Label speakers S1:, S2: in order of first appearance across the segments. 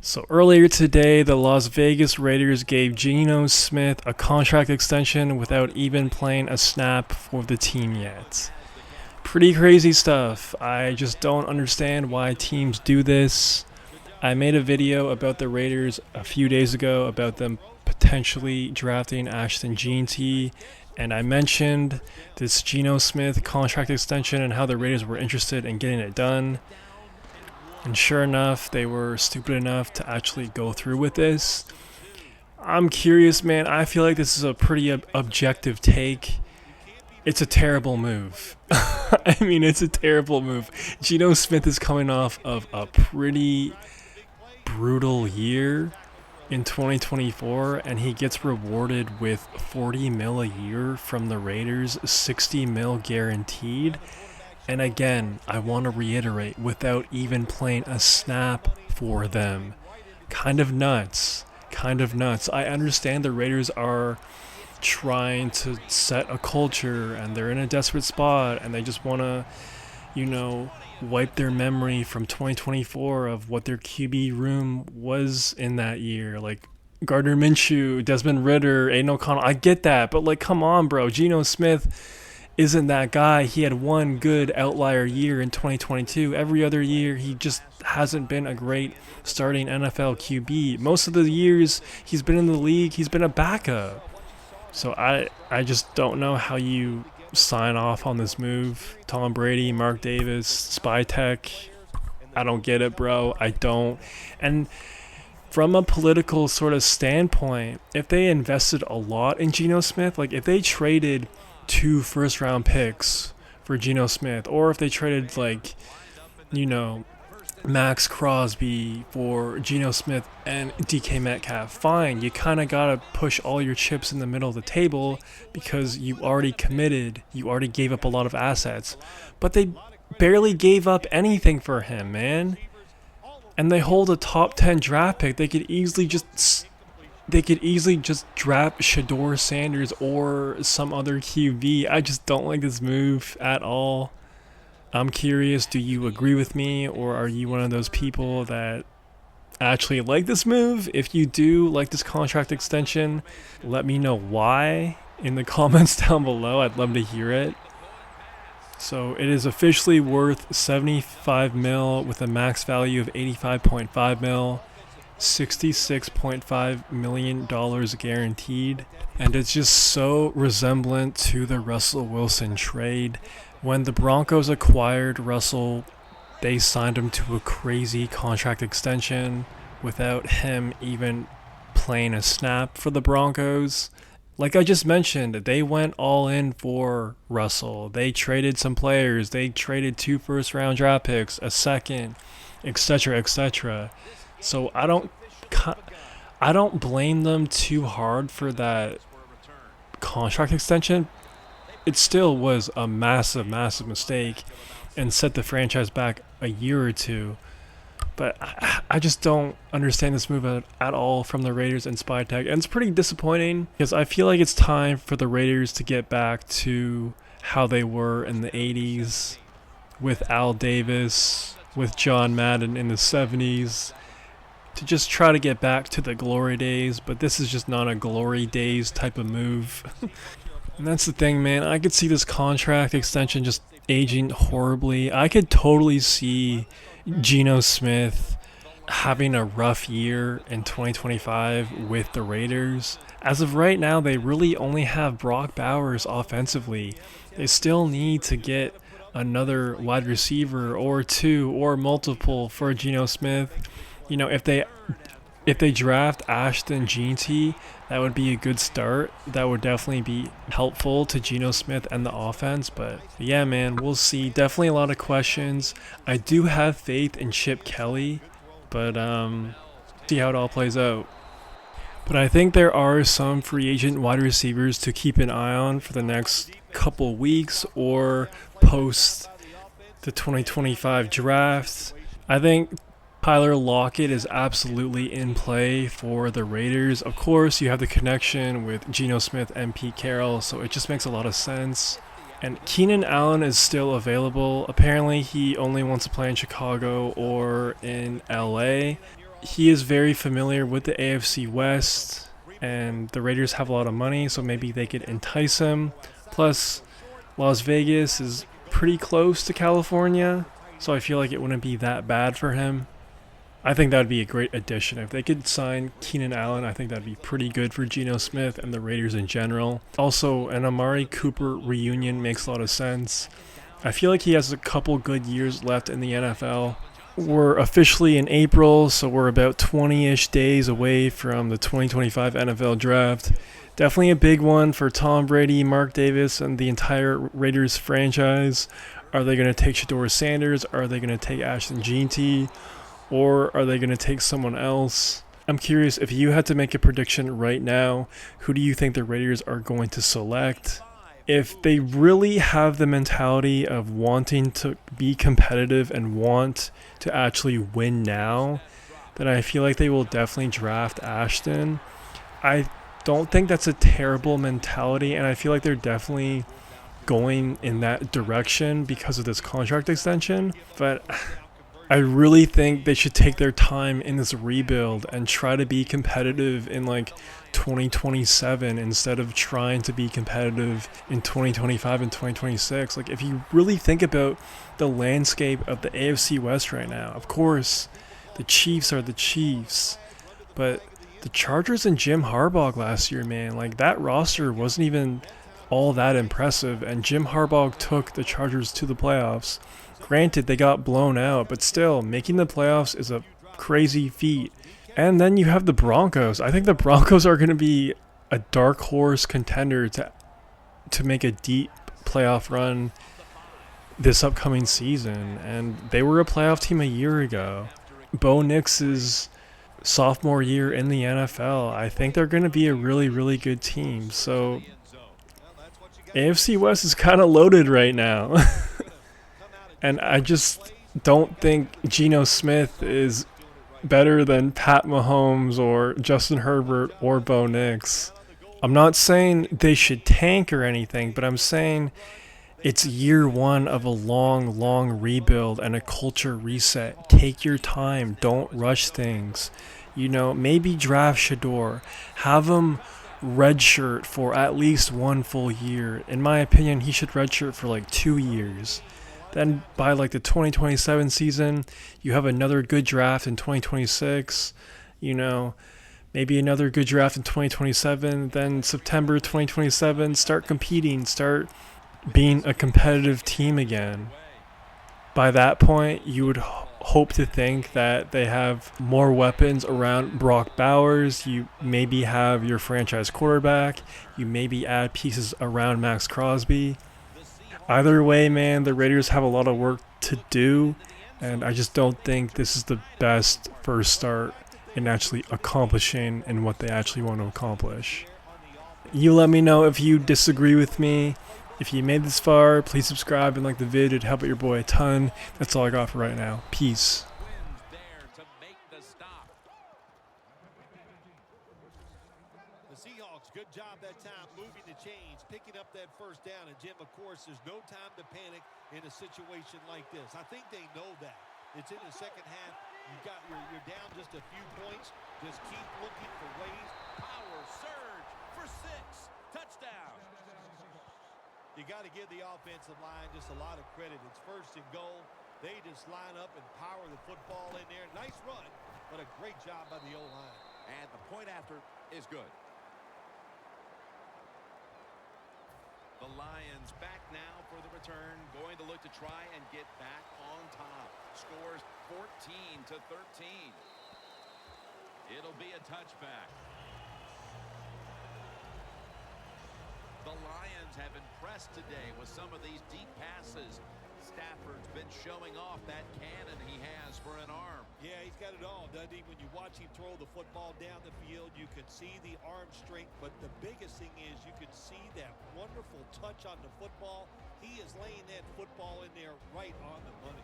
S1: So earlier today, the Las Vegas Raiders gave Geno Smith a contract extension without even playing a snap for the team yet. Pretty crazy stuff. I just don't understand why teams do this. I made a video about the Raiders a few days ago about them potentially drafting Ashton Jeanty, and I mentioned this Geno Smith contract extension and how the Raiders were interested in getting it done. And sure enough, they were stupid enough to actually go through with this. I'm curious, man. I feel like this is a pretty objective take. It's a terrible move. I mean, it's a terrible move. Geno Smith is coming off of a pretty brutal year in 2024, and he gets rewarded with 40 mil a year from the Raiders, 60 mil guaranteed. And again, I want to reiterate, without even playing a snap for them. Kind of nuts. Kind of nuts. I understand the Raiders are trying to set a culture and they're in a desperate spot and they just want to, wipe their memory from 2024 of what their QB room was in that year. Like Gardner Minshew, Desmond Ridder, Aiden O'Connell. I get that, but come on, bro. Geno Smith isn't that guy. He had one good outlier year in 2022. Every other year, he just hasn't been a great starting NFL QB. Most of the years he's been in the league, he's been a backup. So I just don't know how you sign off on this move. Tom Brady, Mark Davis, Spy Tech. I don't get it, bro. I don't. And from a political sort of standpoint, if they invested a lot in Geno Smith, like if they traded 2 first-round picks for Geno Smith, or if they traded Max Crosby for Geno Smith and DK Metcalf, fine. You kind of got to push all your chips in the middle of the table because you already committed. You already gave up a lot of assets. But they barely gave up anything for him, man. And they hold a top 10 draft pick. They could easily just draft Shador Sanders or some other QB. I just don't like this move at all. I'm curious, do you agree with me, or are you one of those people that actually like this move? If you do like this contract extension, let me know why in the comments down below. I'd love to hear it. So it is officially worth 75 mil with a max value of 85.5 mil. $66.5 million guaranteed, and it's just so resemblant to the Russell Wilson trade. When the Broncos acquired Russell, they signed him to a crazy contract extension without him even playing a snap for the Broncos. Like I just mentioned, they went all in for Russell. They traded some players. They traded 2 first-round draft picks, a second, etc., etc. So I don't blame them too hard for that contract extension. It still was a massive, massive mistake and set the franchise back a year or two. But I just don't understand this move at all from the Raiders and Spy Tech. And it's pretty disappointing because I feel like it's time for the Raiders to get back to how they were in the 80s with Al Davis, with John Madden in the 70s. To just try to get back to the glory days, but this is just not a glory days type of move. And that's the thing, man. I could see this contract extension just aging horribly. I could totally see Geno Smith having a rough year in 2025 with the Raiders. As of right now, they really only have Brock Bowers offensively. They still need to get another wide receiver or 2 or multiple for Geno Smith. If they draft Ashton Jeanty, that would be a good start. That would definitely be helpful to Geno Smith and the offense. But yeah, man, we'll see. Definitely a lot of questions. I do have faith in Chip Kelly, but see how it all plays out. But I think there are some free agent wide receivers to keep an eye on for the next couple weeks or post the 2025 draft. I think Tyler Lockett is absolutely in play for the Raiders. Of course, you have the connection with Geno Smith and Pete Carroll, so it just makes a lot of sense. And Keenan Allen is still available. Apparently, he only wants to play in Chicago or in LA. he is very familiar with the AFC West, and the Raiders have a lot of money, so maybe they could entice him. Plus, Las Vegas is pretty close to California, so I feel like it wouldn't be that bad for him. I think that would be a great addition. If they could sign Keenan Allen, I think that would be pretty good for Geno Smith and the Raiders in general. Also, an Amari Cooper reunion makes a lot of sense. I feel like he has a couple good years left in the NFL. We're officially in April, so we're about 20-ish days away from the 2025 NFL Draft. Definitely a big one for Tom Brady, Mark Davis, and the entire Raiders franchise. Are they going to take Shedeur Sanders? Are they going to take Ashton Jeanty? Or are they going to take someone else? I'm curious, if you had to make a prediction right now, who do you think the Raiders are going to select? If they really have the mentality of wanting to be competitive and want to actually win now, then I feel like they will definitely draft Ashton. I don't think that's a terrible mentality, and I feel like they're definitely going in that direction because of this contract extension. But I really think they should take their time in this rebuild and try to be competitive in like 2027 instead of trying to be competitive in 2025 and 2026. Like, if you really think about the landscape of the AFC West right now, of course, the Chiefs are the Chiefs, but the Chargers and Jim Harbaugh last year, man, like that roster wasn't even all that impressive, and Jim Harbaugh took the Chargers to the playoffs. Granted, they got blown out, but still, making the playoffs is a crazy feat. And then you have the Broncos. I think the Broncos are going to be a dark horse contender to make a deep playoff run this upcoming season. And they were a playoff team a year ago. Bo Nix's sophomore year in the NFL, I think they're going to be a really, really good team. So AFC West is kind of loaded right now. And I just don't think Geno Smith is better than Pat Mahomes or Justin Herbert or Bo Nix. I'm not saying they should tank or anything, but I'm saying it's year one of a long, long rebuild and a culture reset. Take your time. Don't rush things. You know, maybe draft Shedeur. Have him redshirt for at least one full year. In my opinion, he should redshirt for like 2 years. Then by like the 2027 season, you have another good draft in 2026, you know, maybe another good draft in 2027, then September 2027, start competing, start being a competitive team again. By that point, you would hope to think that they have more weapons around Brock Bowers. You maybe have your franchise quarterback. You maybe add pieces around Max Crosby. Either way, man, the Raiders have a lot of work to do, and I just don't think this is the best first start in actually accomplishing in what they actually want to accomplish. You let me know if you disagree with me. If you made this far, please subscribe and like the vid. It'd help out your boy a ton. That's all I got for right now. Peace.
S2: Good job that time moving the chains, picking up that first down. And Jim, of course, there's no time to panic in a situation like this. I think they know that. It's in the second half. You're down just a few points. Just keep looking for ways. Power surge for 6. Touchdown. You got to give the offensive line just a lot of credit. It's first and goal. They just line up and power the football in there. Nice run, but a great job by the O-line.
S3: And the point after is good. The Lions back now for the return, going to look to try and get back on top. Scores 14-13. It'll be a touchback. The Lions have impressed today with some of these deep passes. Stafford's been showing off that cannon he has for an arm.
S2: Yeah, he's got it all, doesn't he? When you watch him throw the football down the field, you can see the arm strength, but the biggest thing is you can see that wonderful touch on the football. He is laying that football in there right on the money.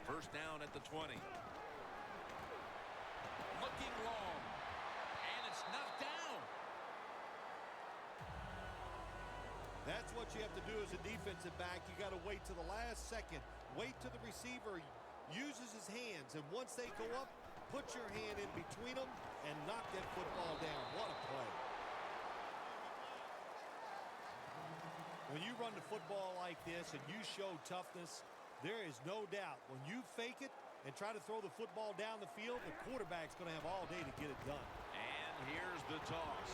S3: First down at the 20. Looking long. And it's knocked down.
S2: That's what you have to do as a defensive back. You got to wait to the last second. Wait till the receiver uses his hands. And once they go up, put your hand in between them and knock that football down. What a play. When you run the football like this and you show toughness, there is no doubt when you fake it and try to throw the football down the field, the quarterback's going to have all day to get it done.
S3: And here's the toss.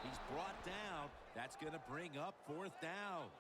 S3: He's brought down. That's going to bring up fourth down.